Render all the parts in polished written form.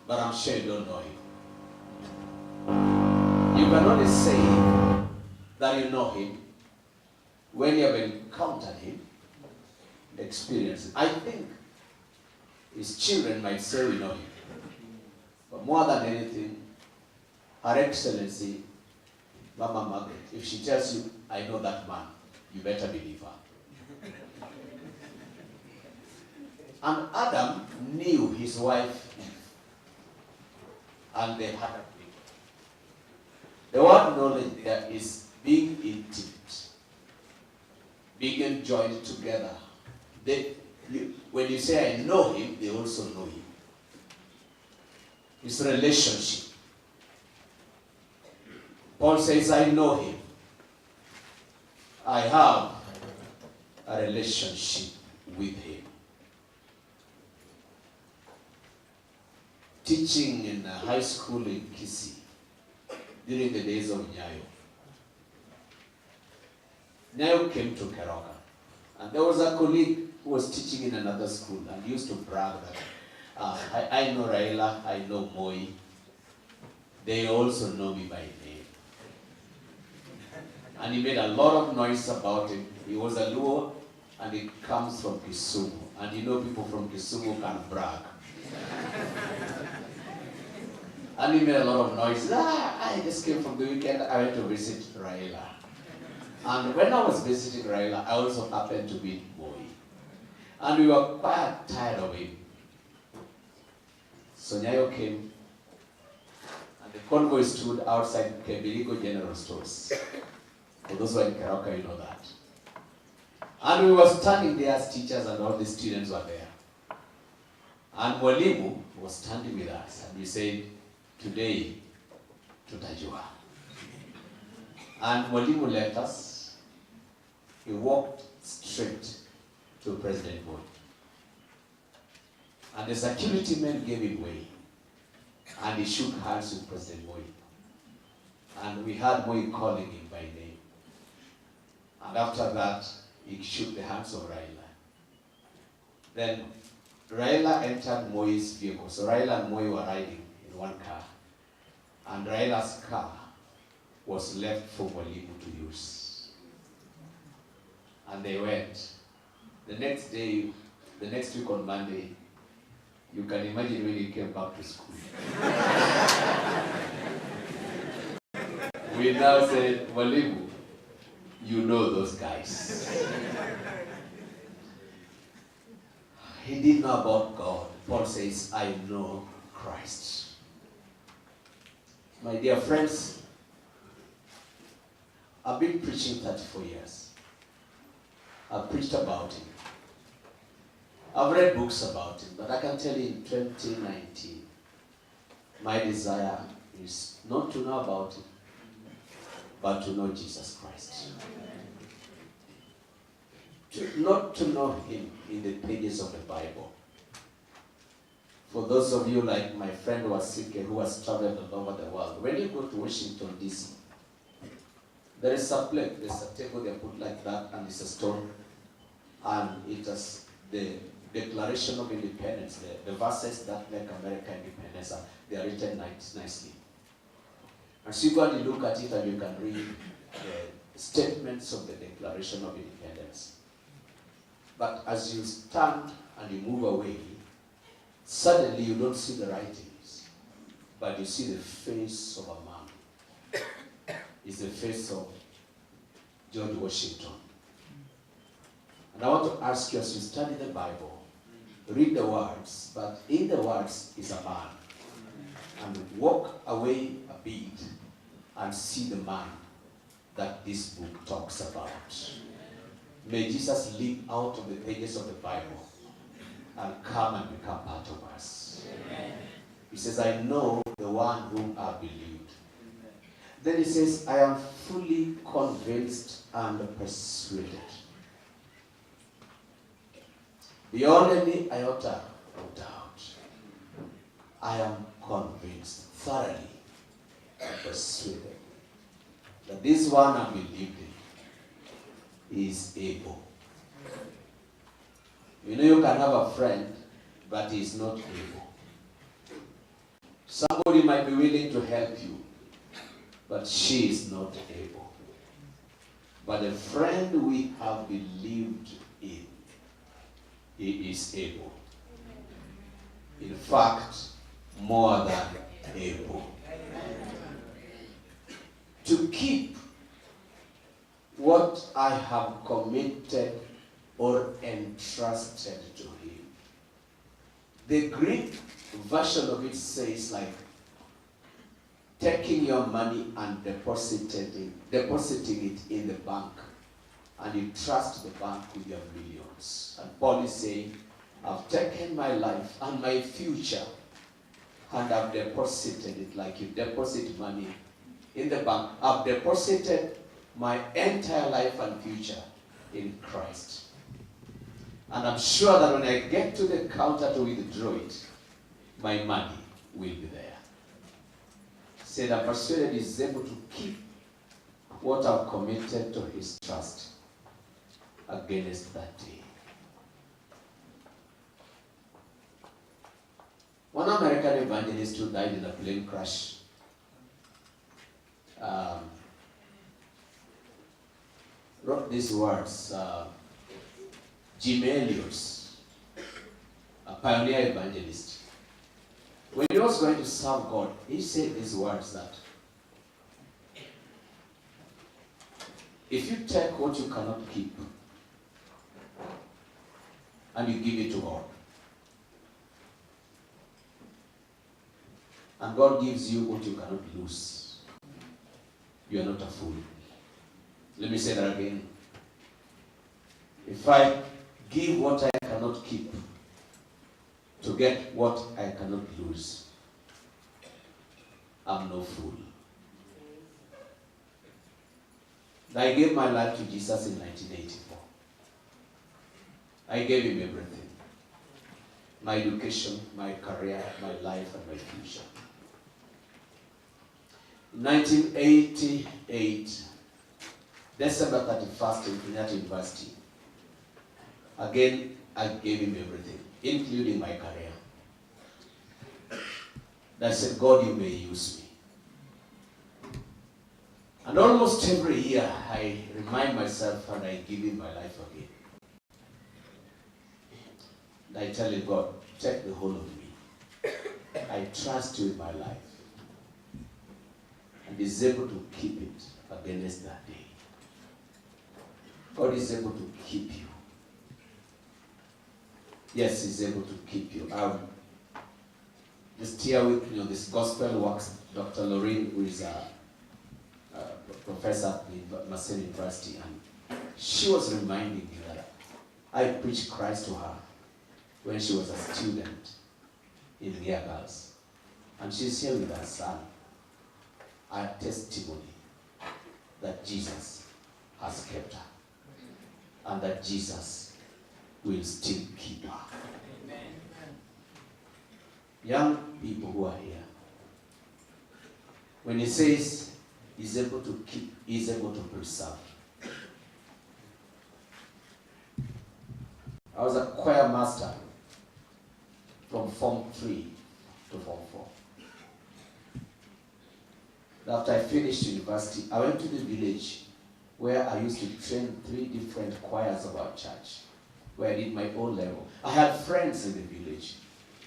but I'm sure you don't know him. You can only say that you know him when you have encountered him, experienced it. I think his children might say we know him. But more than anything, Her Excellency, Mama Margaret, if she tells you, I know that man, you better believe her. And Adam knew his wife Eve, and they had a baby. The word knowledge there is being intimate, being joined together. When you say I know him, they also know him. It's relationship. Paul says, I know him. I have a relationship with him. Teaching in a high school in Kisii during the days of Nyayo. Nyayo came to Keroka, and there was a colleague who was teaching in another school and used to brag that I know Raila, I know Moi. They also know me by name. And he made a lot of noise about it. He was a Luo, and he comes from Kisumu. And you know people from Kisumu can brag. And he made a lot of noise. I just came from the weekend, I went to visit Raila. And when I was visiting Raila, I also happened to meet Moi. And we were quite tired of him. So Nyayo came, and the convoy stood outside Kebirigo General Stores. For those who are in Keroka, you know that. And we were standing there as teachers, and all the students were there. And Mwalimu was standing with us, and we said, today, tutajua. And Mwalimu left us. He walked straight to President Moi. And the security men gave him way. And he shook hands with President Moi. And we heard Moi calling him by name. And after that, he shook the hands of Raila. Then Raila entered Moi's vehicle. So Raila and Moi were riding in one car. And Raila's car was left for Mwalimu to use. And they went. The next day, the next week on Monday, you can imagine when he came back to school. We now said, Mwalimu, you know those guys. He didn't know about God. Paul says, I know Christ. My dear friends, I've been preaching 34 years. I've preached about him. I've read books about him, but I can tell you in 2019, my desire is not to know about him, but to know Jesus Christ. Not to know him in the pages of the Bible. For those of you like my friend Wasike, who has traveled all over the world, when you go to Washington, D.C., there is a plate, there's a table they put like that, and it's a stone, and it has the Declaration of Independence, the verses that make America independent, they are written nicely. And so you go and look at it and you can read the statements of the Declaration of Independence. But as you stand and you move away, suddenly you don't see the writings, but you see the face of a man. It's the face of George Washington. And I want to ask you, as you study the Bible, read the words, but in the words is a man. And walk away a bit and see the man that this book talks about. May Jesus leap out of the pages of the Bible and come and become part of us. Amen. He says, I know the one whom I believed. Then he says, I am fully convinced and persuaded, beyond any iota of doubt, I am convinced, thoroughly persuaded, that this one I believed in is able. You know, you can have a friend, but he is not able. Somebody might be willing to help you, but she is not able. But the friend we have believed in, he is able. In fact, more than able. To keep what I have committed or entrusted to him. The Greek version of it says like taking your money and depositing it in the bank, and you trust the bank with your millions. And Paul is saying, I've taken my life and my future and I've deposited it like you deposit money in the bank. I've deposited my entire life and future in Christ. And I'm sure that when I get to the counter to withdraw it, my money will be there. Said, I'm persuaded he's able to keep what I've committed to his trust against that day. One American evangelist who died in a plane crash wrote these words. Jim Elliot, a pioneer evangelist, when he was going to serve God, he said these words that if you take what you cannot keep and you give it to God, and God gives you what you cannot lose, you are not a fool. Let me say that again. If I give what I cannot keep to get what I cannot lose, I'm no fool. I gave my life to Jesus in 1984. I gave him everything. My education, my career, my life, and my future. In 1988, December 31st, in Kenyatta University, again, I gave him everything, including my career. I said, God, you may use me. And almost every year, I remind myself and I give him my life again. And I tell him, God, take the whole of me. I trust you in my life. And he's able to keep it against that day. God is able to keep you. Yes, he's able to keep you. Just here with me on this gospel works, Dr. Lorraine, who is a professor at Marcel University, and she was reminding me that I preached Christ to her when she was a student in Nia Girls. And she's here with her son, a testimony that Jesus has kept her and that Jesus will still keep her. Amen. Young people who are here, when he says he's able to keep, he's able to preserve. I was a choir master from Form 3 to Form 4. After I finished university, I went to the village where I used to train 3 different choirs of our church, where I did my O level. I had friends in the village.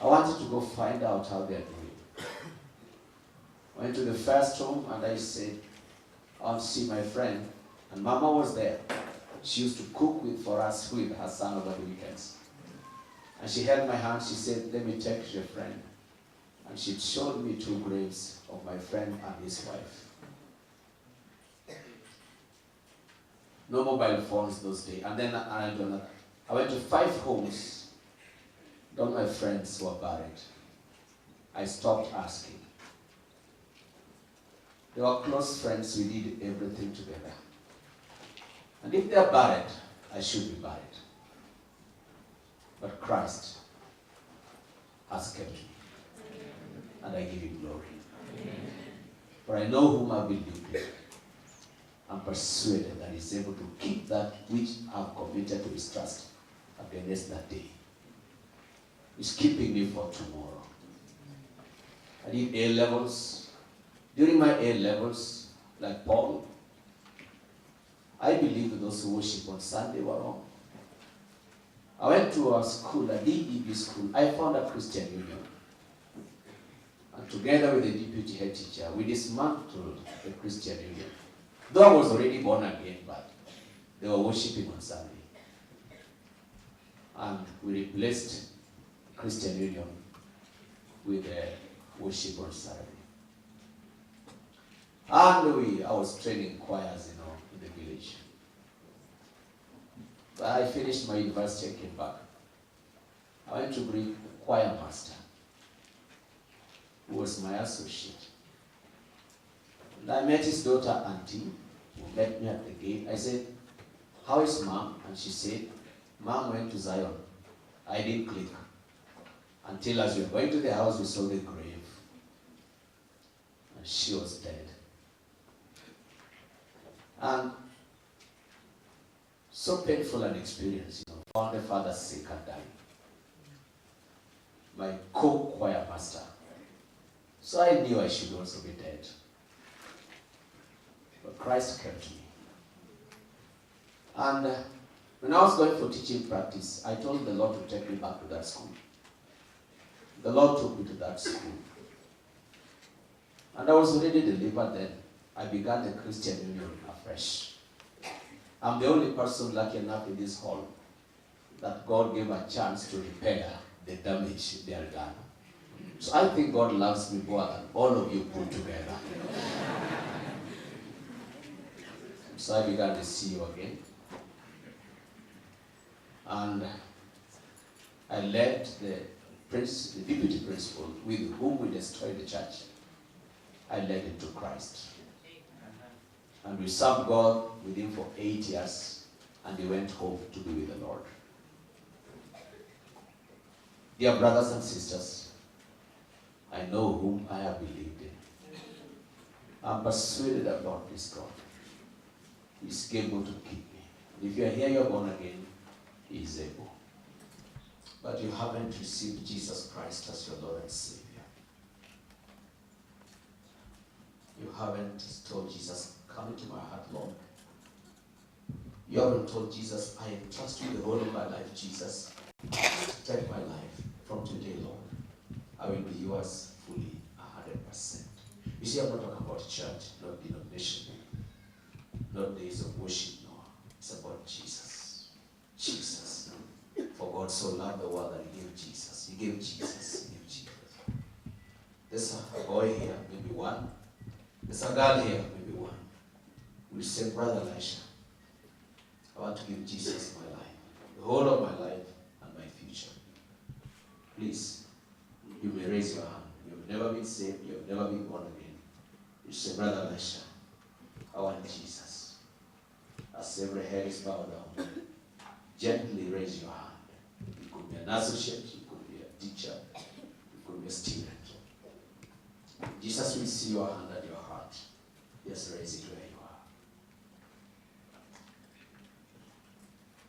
I wanted to go find out how they're doing. Went to the first home and I said, I want to see my friend. And Mama was there. She used to cook for us with her son over the weekends. And she held my hand. She said, let me take your friend. And she showed me 2 graves of my friend and his wife. No mobile phones those days. And then I went to 5 homes. All my friends were buried. I stopped asking. They were close friends. We did everything together. And if they are buried, I should be buried. But Christ has kept me. And I give him glory. For I know whom I believe. I'm persuaded that he's able to keep that which I've committed to his trust against that day. He's keeping me for tomorrow. I did A levels. During my A levels, like Paul, I believe that those who worship on Sunday were wrong. I went to a school, a DEB school. I found a Christian union. And together with the deputy head teacher, we dismantled the Christian union. Though I was already born again, but they were worshiping on Sunday. And we replaced Christian union with worship on Saturday. And I was training choirs, in the village. But I finished my university and came back. I went to bring a choir master, who was my associate. And I met his daughter, Auntie, who met me at the gate. I said, "How is Mom?" And she said, "Mom went to Zion." I didn't click. Until as we were going to the house, we saw the grave. And she was dead. And so painful an experience, found the father sick and dying. My co-choir master. So I knew I should also be dead. But Christ kept me. And when I was going for teaching practice, I told the Lord to take me back to that school. The Lord took me to that school. And I was already delivered then. I began the Christian Union afresh. I'm the only person lucky enough in this hall that God gave a chance to repair the damage they had done. So I think God loves me more than all of you put together. So I began to see you again. And I led the deputy principal with whom we destroyed the church. I led him to Christ. And we served God with him for 8 years, and he went home to be with the Lord. Dear brothers and sisters, I know whom I have believed in. I'm persuaded about this God. He's able to keep me. And if you're here, you're born again, He is able. But you haven't received Jesus Christ as your Lord and Savior. You haven't told Jesus, "Come into my heart, Lord." You haven't told Jesus, "I entrust you the whole of my life, Jesus. Take my life from today, Lord. I will be yours fully, 100%. You see, I'm not talking about church, not denomination, not days of worship, no. It's about Jesus. Jesus. For God so loved the world that He gave Jesus. He gave Jesus. He gave Jesus. There's a boy here, maybe one. There's a girl here, maybe one. We say, "Brother Elisha, I want to give Jesus my life, the whole of my life and my future." Please, you may raise your hand. You've never been saved, you've never been born again. You say, "Brother Elisha, I want Jesus." As every head is bowed down, gently raise your hand. You could be an associate, you could be a teacher, you could be a student. Jesus will see your hand and your heart. Just raise it where you are.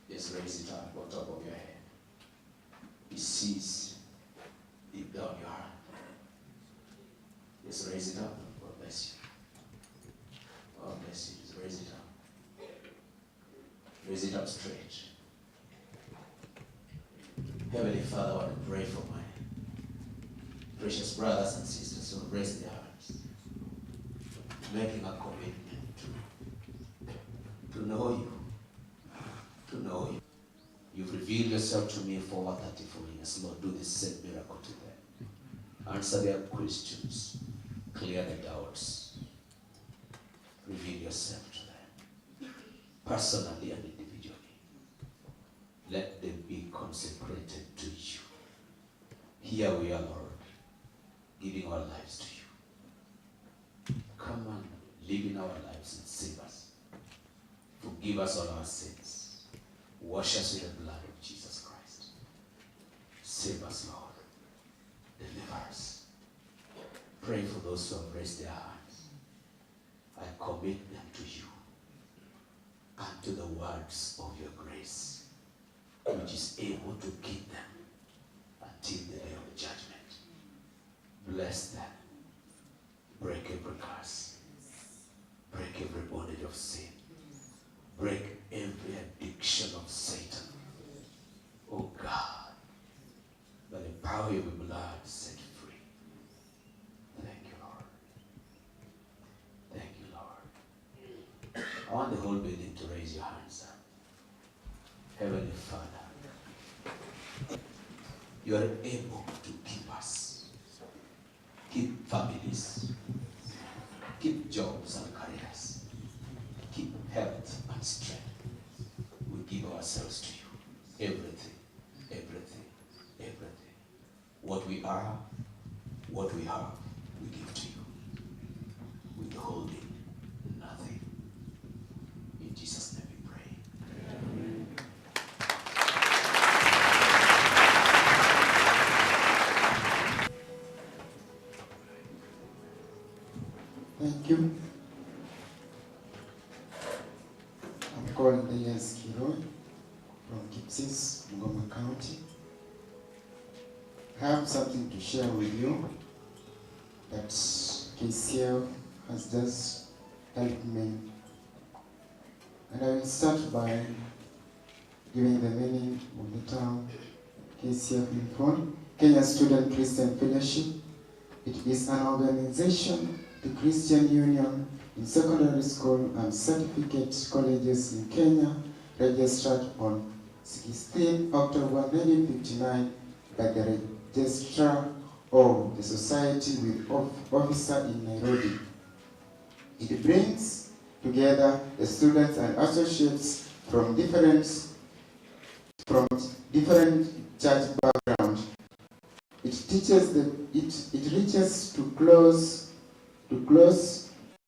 Just raise it up on top of your head. He sees deep down your heart. Just raise it up. God bless you. God bless you. Just raise it up. Raise it up straight. Heavenly Father, I want to pray for my precious brothers and sisters who raise their hands, making a commitment to know you. To know you. You've revealed yourself to me for over 34 years. Lord, do the same miracle to them. Answer their questions. Clear the doubts. Reveal yourself to them, personally and individually. Let them be consecrated to you. Here we are, Lord, giving our lives to you. Come and live in our lives and save us. Forgive us all our sins. Wash us with the blood of Jesus Christ. Save us, Lord. Deliver us. Pray for those who have raised their hands. I commit them to you and to the words of your grace, which is able to keep them until the day of judgment. Bless them. Break every curse. Break every bondage of sin. Break every addiction of Satan. Oh God, by the power of your blood, set free. Thank you, Lord. Thank you, Lord. I want the whole building to raise your hands up. Heavenly Father, you are able to keep us, keep families, keep jobs and careers, keep health and strength. We give ourselves to you. Everything, everything, everything. What we are, what we have, we give to you. Withholding nothing. In Jesus' name we pray. Thank you. I'm called Elisha from Kipsis, Mugoma County. I have something to share with you that KSCF has just helped me. And I will start by giving the meaning of the term KSCF in full. Kenya Student Christian Fellowship. It is an organization, the Christian Union in secondary school and certificate colleges in Kenya, registered on 16 October 1959 by the registrar of the society with officer in Nairobi. It brings together the students and associates from different church backgrounds. It teaches it reaches to close